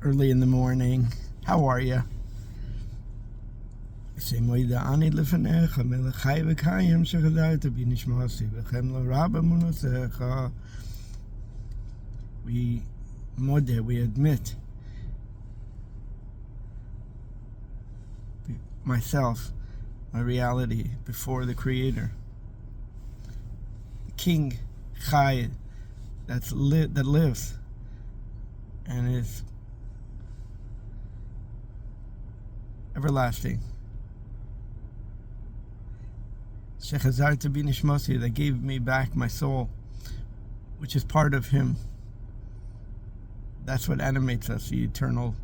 early in the morning. How are you? We admit myself, my reality before the Creator, the King Chai, that lives and is everlasting. Shechazarta binishmasi, that gave me back my soul, which is part of Him. That's what animates us, the eternal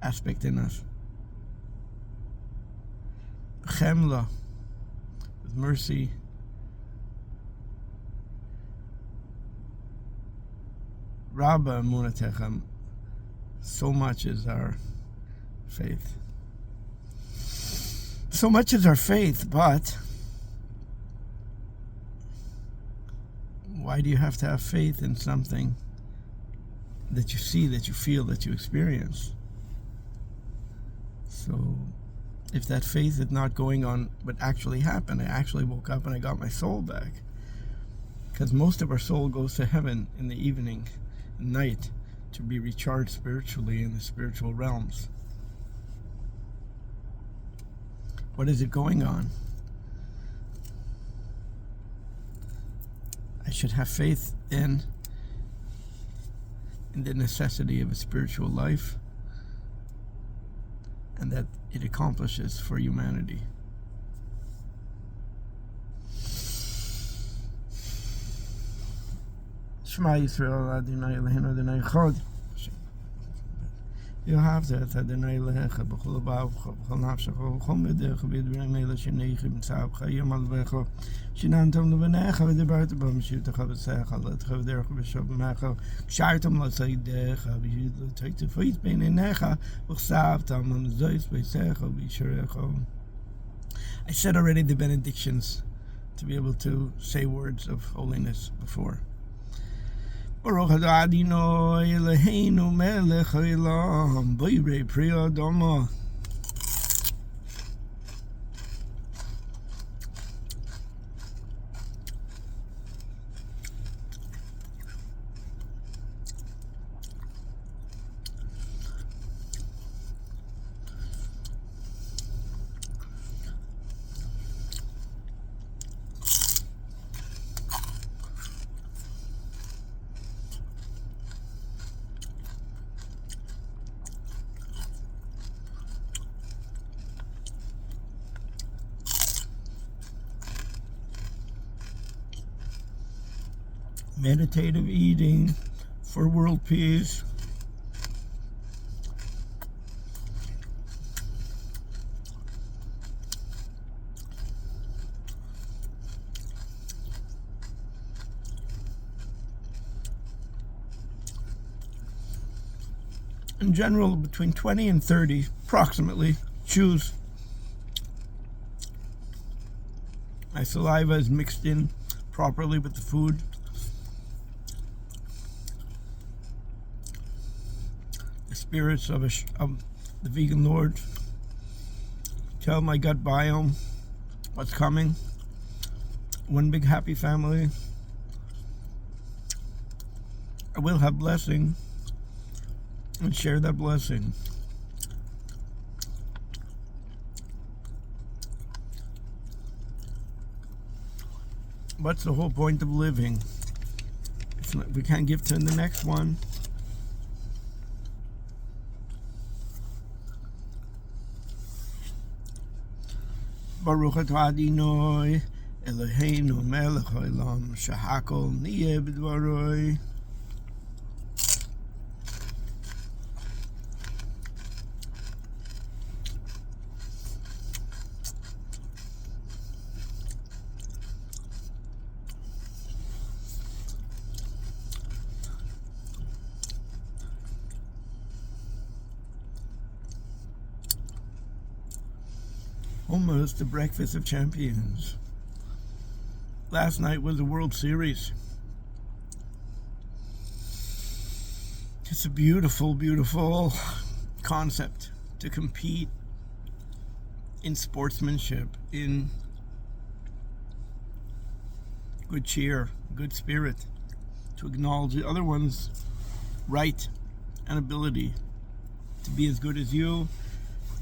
aspect in us. Chemla, with mercy. Rabba emunatechem, so much is our faith. So much is our faith, but why do you have to have faith in something that you see, that you feel, that you experience? So if that faith is not going on what actually happened, I actually woke up and I got my soul back. Because most of our soul goes to heaven in the evening, night, to be recharged spiritually in the spiritual realms. What is it going on? I should have faith in the necessity of a spiritual life, and that it accomplishes for humanity. Shema Yisrael Adonai Eloheinu Adonai Echad. You have that Adonai Elohecha b'chol levavecha b'chol nafshecha b'chol medecha b'dvarim eila shenechi b'tzavcha yom alvecha shenantam levanecha v'dibarta b'meshivtecha v'secha l'techa v'derecha v'shavmecha kshartam l'seidecha v'yidletek tefeit b'neinecha v'chsavtam l'mzois v'secha v'yisharecha. I said already the benedictions to be able to say words of holiness before. Baruch Adonai Eloheinu melech haolam borei pri adama. Meditative eating for world peace. In general, between 20 and 30, approximately, choose. My saliva is mixed in properly with the food. The spirits of the vegan Lord tell my gut biome what's coming. One big happy family. I will have blessing and share that blessing. What's the whole point of living? It's not, we can't give to the next one. Baruch atah Adonai Eloheinu melech haolam shehakol niyeh b'dvaroi. Almost the breakfast of champions. Last night was the World Series. It's a beautiful, beautiful concept to compete in sportsmanship, in good cheer, good spirit, to acknowledge the other one's right and ability to be as good as you,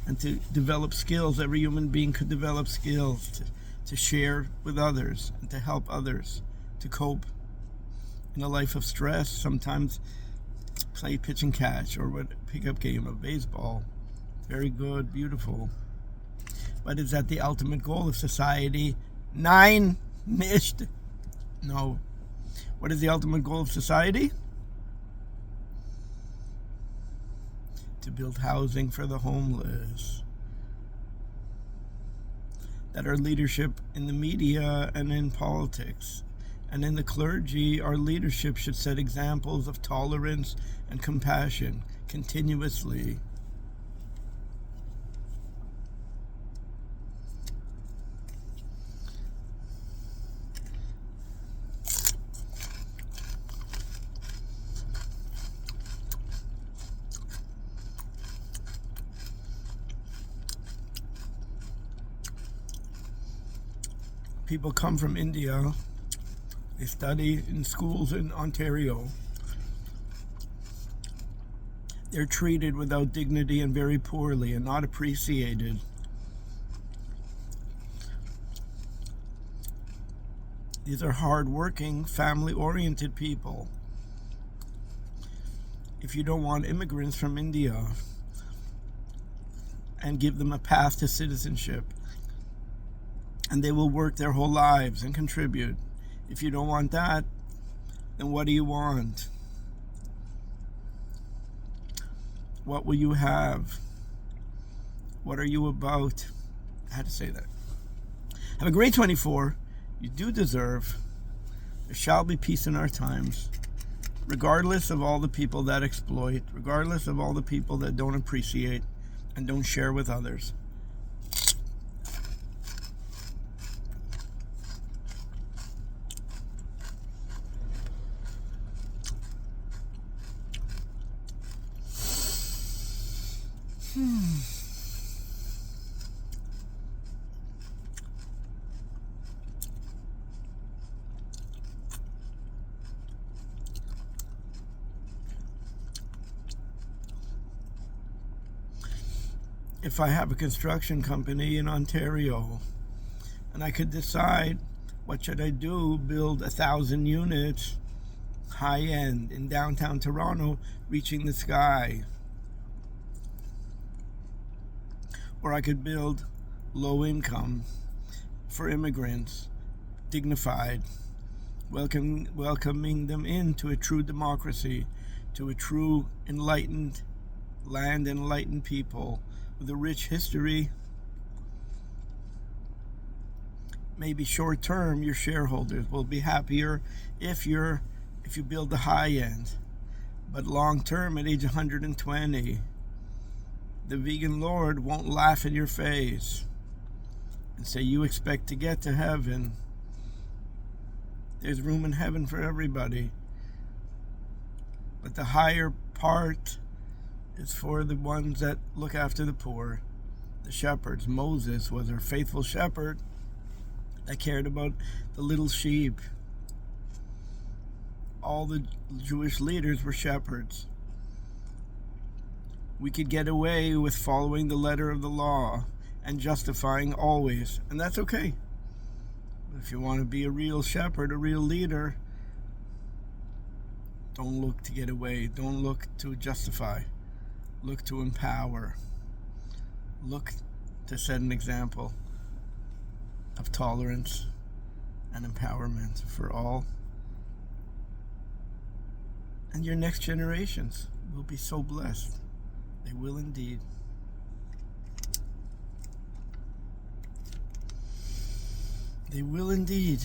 and to develop skills. Every human being could develop skills to share with others and to help others to cope in a life of stress. Sometimes play pitch and catch, or what pickup game of baseball. Very good, beautiful. But is that the ultimate goal of society? Nein, nicht. No. What is the ultimate goal of society? To build housing for the homeless. That our leadership in the media and in politics and in the clergy, our leadership should set examples of tolerance and compassion continuously. People come from India, they study in schools in Ontario. They're treated without dignity and very poorly and not appreciated. These are hard-working, family-oriented people. If you don't want immigrants from India and give them a path to citizenship, and they will work their whole lives and contribute. If you don't want that, then what do you want? What will you have? What are you about? I had to say that. Have a great 24. You do deserve. There shall be peace in our times, regardless of all the people that exploit, regardless of all the people that don't appreciate and don't share with others. If I have a construction company in Ontario and I could decide, what should I do? Build 1,000 units, high end, in downtown Toronto, reaching the sky. Or I could build low income for immigrants, dignified, welcoming them into a true democracy, to a true enlightened land, enlightened people with a rich history. Maybe short term, your shareholders will be happier if you build the high end, but long term, at age 120, the vegan Lord won't laugh in your face and say, you expect to get to heaven. There's room in heaven for everybody. But the higher part is for the ones that look after the poor, the shepherds. Moses was a faithful shepherd that cared about the little sheep. All the Jewish leaders were shepherds. We could get away with following the letter of the law and justifying always, and that's okay. If you want to be a real shepherd, a real leader, don't look to get away. Don't look to justify. Look to empower. Look to set an example of tolerance and empowerment for all. And your next generations will be so blessed. They will indeed. They will indeed.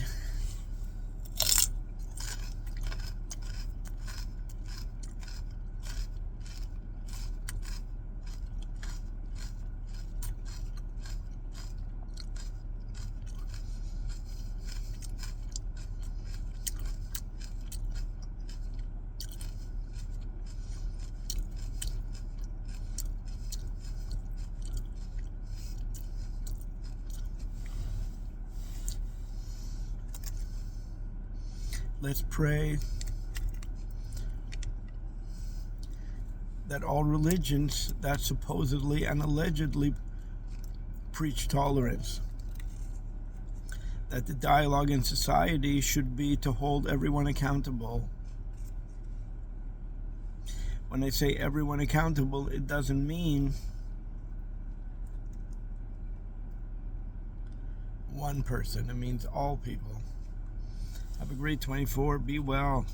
Let's pray that all religions that supposedly and allegedly preach tolerance, that the dialogue in society should be to hold everyone accountable. When I say everyone accountable, it doesn't mean one person. It means all people. Have a great 24. Be well.